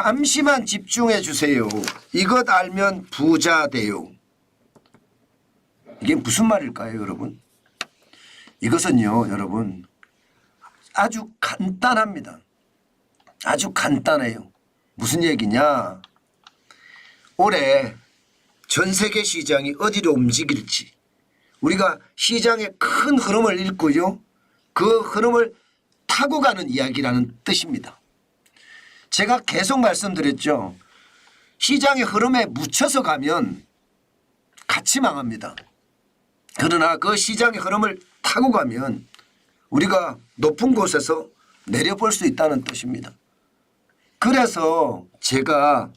잠시만 집중해 주세요. 이것 알면 부자 돼요. 이게 무슨 말일까요, 여러분? 이것은요, 여러분, 아주 간단합니다. 아주 간단해요. 무슨 얘기냐? 올해 전 세계 시장이 어디로 움직일지 우리가 시장의 큰 흐름을 읽고요. 그 흐름을 타고 가는 이야기라는 뜻입니다. 제가 계속 말씀드렸죠. 시장의 흐름에 묻혀서 가면 같이 망합니다. 그러나 그 시장의 흐름을 타고 가면 우리가 높은 곳에서 내려볼 수 있다는 뜻입니다. 그래서 제가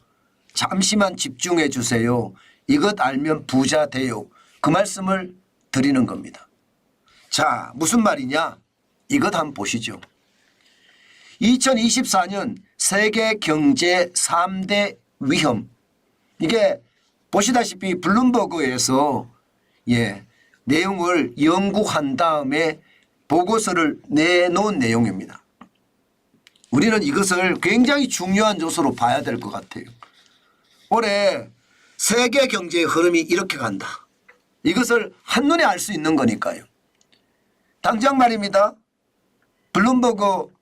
잠시만 집중해 주세요. 이것 알면 부자 돼요. 그 말씀을 드리는 겁니다. 자, 무슨 말이냐? 이것 한번 보시죠. 2024년 세계 경제 3대 위험. 이게 보시다시피 블룸버그에서 내용을 연구한 다음에 보고서를 내놓은 내용입니다. 우리는 이것을 굉장히 중요한 요소로 봐야 될 것 같아요. 올해 세계 경제의 흐름이 이렇게 간다. 이것을 한눈에 알 수 있는 거니까요. 당장 말입니다. 블룸버그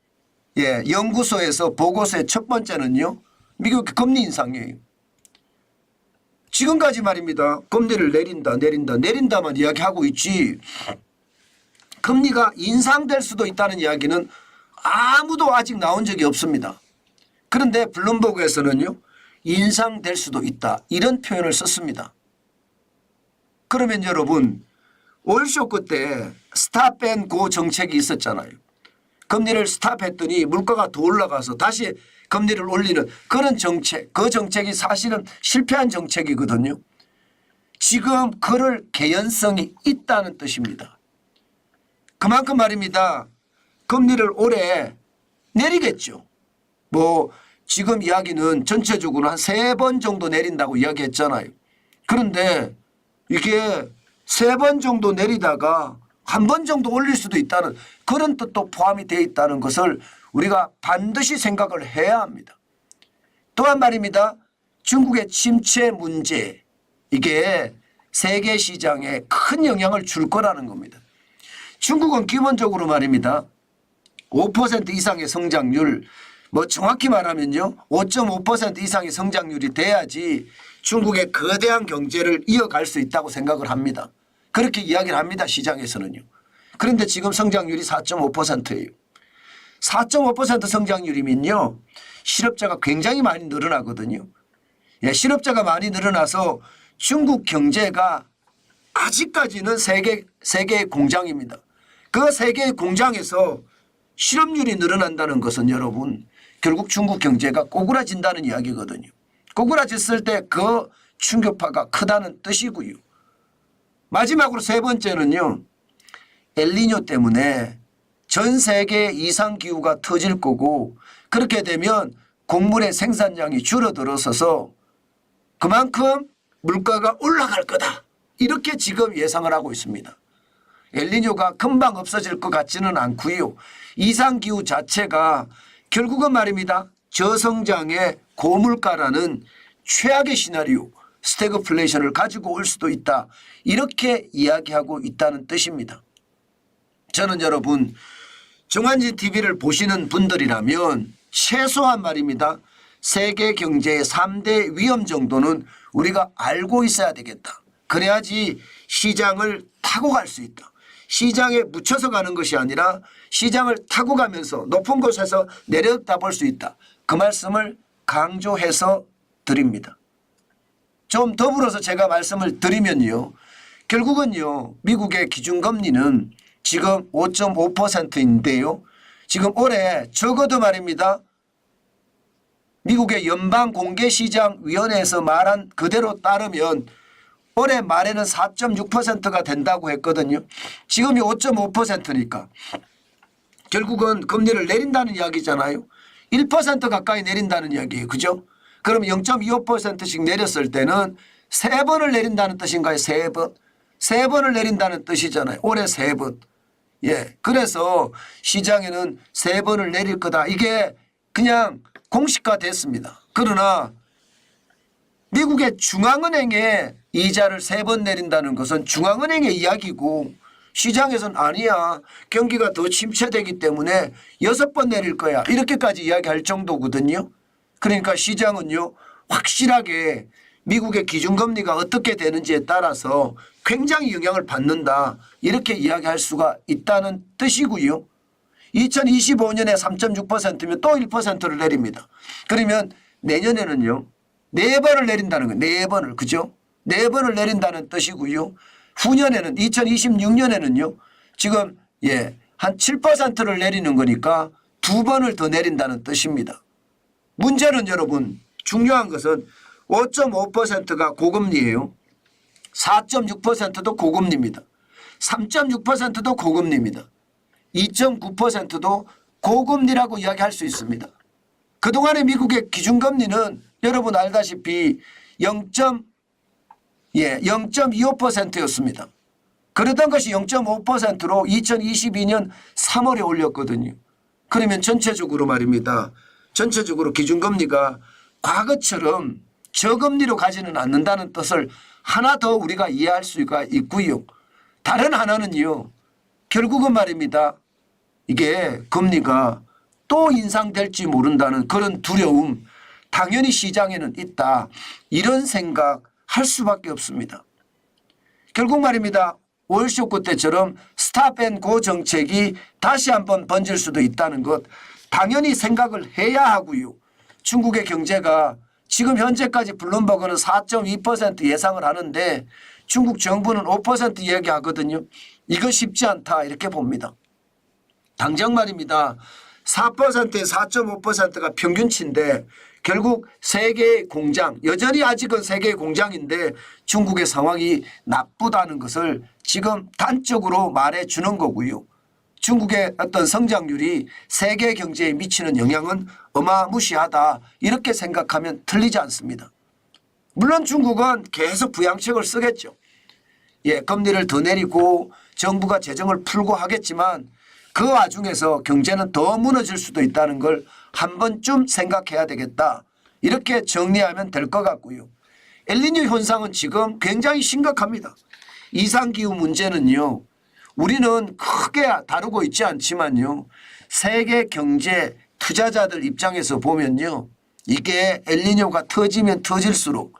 연구소에서 보고서의 첫 번째는요. 미국 금리 인상이에요. 지금까지 말입니다. 금리를 내린다만 이야기하고 있지. 금리가 인상될 수도 있다는 이야기는 아무도 아직 나온 적이 없습니다. 그런데 블룸버그에서는요. 인상될 수도 있다. 이런 표현을 썼습니다. 그러면 여러분 오일 쇼크 때 스탑 앤 고 정책이 있었잖아요. 금리를 스탑했더니 물가가 더 올라가서 다시 금리를 올리는 그런 정책, 그 정책이 사실은 실패한 정책이거든요. 지금 그럴 개연성이 있다는 뜻입니다. 그만큼 말입니다. 금리를 올해 내리겠죠. 지금 이야기는 전체적으로 한 3번 정도 내린다고 이야기했잖아요. 그런데 이게 3번 정도 내리다가 한 번 정도 올릴 수도 있다는 그런 뜻도 포함이 되어 있다는 것을 우리가 반드시 생각을 해야 합니다. 또한 말입니다. 중국의 침체 문제 이게 세계 시장에 큰 영향을 줄 거라는 겁니다. 중국은 기본적으로 말입니다. 5% 이상의 성장률 정확히 말하면요. 5.5% 이상의 성장률이 돼야지 중국의 거대한 경제를 이어갈 수 있다고 생각을 합니다. 그렇게 이야기를 합니다. 시장에서는요. 그런데 지금 성장률이 4.5%예요. 4.5% 성장률이면요. 실업자가 굉장히 많이 늘어나거든요. 실업자가 많이 늘어나서 중국 경제가 아직까지는 세계의 공장입니다. 그 세계의 공장에서 실업률이 늘어난다는 것은 여러분 결국 중국 경제가 꼬꾸라진다는 이야기거든요. 꼬꾸라졌을 때 그 충격파가 크다는 뜻이고요. 마지막으로 3번째는요. 엘니뇨 때문에 전 세계 이상기후가 터질 거고 그렇게 되면 곡물의 생산량이 줄어들어서서 그만큼 물가가 올라갈 거다. 이렇게 지금 예상을 하고 있습니다. 엘니뇨가 금방 없어질 것 같지는 않고요. 이상기후 자체가 결국은 말입니다. 저성장의 고물가라는 최악의 시나리오 스태그플레이션을 가지고 올 수도 있다. 이렇게 이야기하고 있다는 뜻입니다. 저는 여러분 정한진 TV를 보시는 분들이라면 최소한 말입니다. 세계 경제의 3대 위험 정도는 우리가 알고 있어야 되겠다. 그래야지 시장을 타고 갈 수 있다. 시장에 묻혀서 가는 것이 아니라 시장을 타고 가면서 높은 곳에서 내려다볼 수 있다. 그 말씀을 강조해서 드립니다. 좀 더불어서 제가 말씀을 드리면요. 결국은요. 미국의 기준금리는 지금 5.5%인데요. 지금 올해 적어도 말입니다. 미국의 연방공개시장위원회에서 말한 그대로 따르면 올해 말에는 4.6%가 된다고 했거든요. 지금이 5.5%니까 결국은 금리를 내린다는 이야기잖아요. 1% 가까이 내린다는 이야기예요. 그죠? 그럼 0.25%씩 내렸을 때는 3번을 내린다는 뜻인가요? 3번. 3번을 내린다는 뜻이잖아요. 올해 3번. 그래서 시장에는 3번을 내릴 거다. 이게 그냥 공식화 됐습니다. 그러나 미국의 중앙은행에 이자를 3번 내린다는 것은 중앙은행의 이야기고 시장에서는 아니야. 경기가 더 침체되기 때문에 6번 내릴 거야. 이렇게까지 이야기할 정도거든요. 그러니까 시장은요. 확실하게 미국의 기준금리가 어떻게 되는지에 따라서 굉장히 영향을 받는다. 이렇게 이야기할 수가 있다는 뜻이고요. 2025년에 3.6%면 또 1%를 내립니다. 그러면 내년에는요. 4번을 내린다는 거예요. 4번을. 그죠? 4번을 내린다는 뜻이고요. 후년에는 2026년에는요. 지금 한 7%를 내리는 거니까 2번을 더 내린다는 뜻입니다. 문제는 여러분 중요한 것은 5.5%가 고금리예요. 4.6%도 고금리입니다. 3.6%도 고금리입니다. 2.9%도 고금리라고 이야기할 수 있습니다. 그동안의 미국의 기준금리는 여러분 알다시피 0.25%였습니다. 그러던 것이 0.5%로 2022년 3월에 올렸거든요. 그러면 전체적으로 말입니다. 전체적으로 기준금리가 과거처럼 저금리로 가지는 않는다는 뜻을 하나 더 우리가 이해할 수가 있고요. 다른 하나는요. 결국은 말입니다. 이게 금리가 또 인상될지 모른다는 그런 두려움 당연히 시장에는 있다. 이런 생각할 수밖에 없습니다. 결국 말입니다. 오일쇼크 때처럼 스탑앤고 정책이 다시 한번 번질 수도 있다는 것 당연히 생각을 해야 하고요. 중국의 경제가 지금 현재까지 블룸버그는 4.2% 예상을 하는데 중국 정부는 5% 이야기하거든요. 이거 쉽지 않다 이렇게 봅니다. 당장 말입니다. 4%에 4.5%가 평균치인데 결국 세계의 공장 여전히 아직은 세계의 공장인데 중국의 상황이 나쁘다는 것을 지금 단적으로 말해주는 거고요. 중국의 어떤 성장률이 세계 경제에 미치는 영향은 어마무시하다 이렇게 생각하면 틀리지 않습니다. 물론 중국은 계속 부양책을 쓰겠죠. 금리를 더 내리고 정부가 재정을 풀고 하겠지만 그 와중에서 경제는 더 무너질 수도 있다는 걸 한 번쯤 생각해야 되겠다. 이렇게 정리하면 될 것 같고요. 엘니뇨 현상은 지금 굉장히 심각합니다. 이상기후 문제는요. 우리는 크게 다루고 있지 않지만요. 세계 경제 투자자들 입장에서 보면요. 이게 엘니뇨가 터지면 터질수록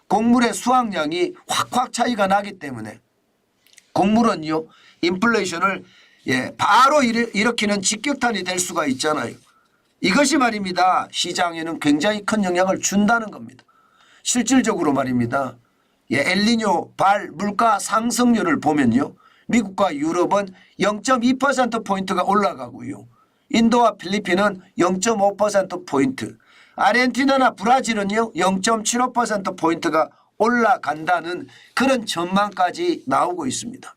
곡물의 수확량이 확확 차이가 나기 때문에 곡물은요. 인플레이션을 바로 일으키는 직격탄이 될 수가 있잖아요. 이것이 말입니다. 시장에는 굉장히 큰 영향을 준다는 겁니다. 실질적으로 말입니다. 엘니뇨 발 물가 상승률을 보면요. 미국과 유럽은 0.2%포인트가 올라가고요. 인도와 필리핀은 0.5%포인트, 아르헨티나나 브라질은요 0.75%포인트가 올라간다는 그런 전망까지 나오고 있습니다.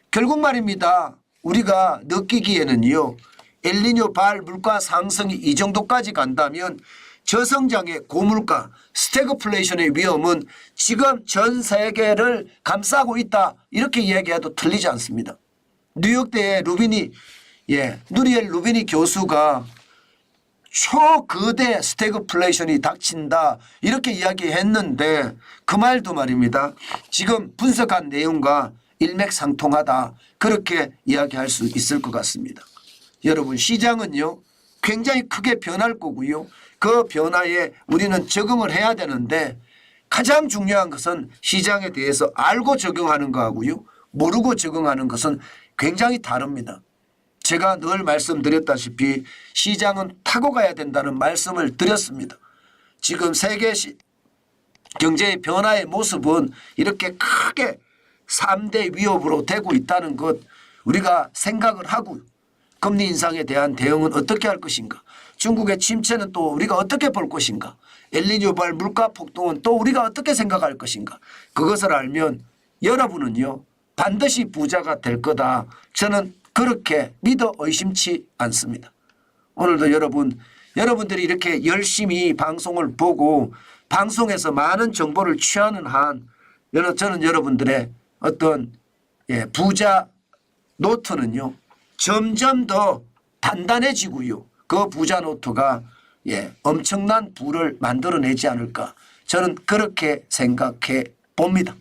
결국 말입니다. 우리가 느끼기에는요. 엘니뇨 발 물가 상승이 이 정도까지 간다면 저성장의 고물가 스태그플레이션의 위험은 지금 전 세계를 감싸고 있다. 이렇게 이야기해도 틀리지 않습니다. 뉴욕대의 누리엘 루비니 교수가 초거대 스태그플레이션이 닥친다. 이렇게 이야기했는데 그 말도 말입니다. 지금 분석한 내용과 일맥상통하다. 그렇게 이야기할 수 있을 것 같습니다. 여러분 시장은요. 굉장히 크게 변할 거고요. 그 변화에 우리는 적응을 해야 되는데 가장 중요한 것은 시장에 대해서 알고 적용하는 거하고요. 모르고 적용하는 것은 굉장히 다릅니다. 제가 늘 말씀드렸다시피 시장은 타고 가야 된다는 말씀을 드렸습니다. 지금 세계 경제의 변화의 모습은 이렇게 크게 3대 위협으로 되고 있다는 것 우리가 생각을 하고 금리 인상에 대한 대응은 어떻게 할 것인가. 중국의 침체는 또 우리가 어떻게 볼 것인가. 엘니뇨발 물가 폭등은 또 우리가 어떻게 생각할 것인가. 그것을 알면 여러분은요. 반드시 부자가 될 거다. 저는 그렇게 믿어 의심치 않습니다. 오늘도 여러분들이 이렇게 열심히 방송을 보고 방송에서 많은 정보를 취하는 한 저는 여러분들의 어떤 부자 노트는요. 점점 더 단단해지고요. 그 부자 노트가 엄청난 부를 만들어내지 않을까 저는 그렇게 생각해 봅니다.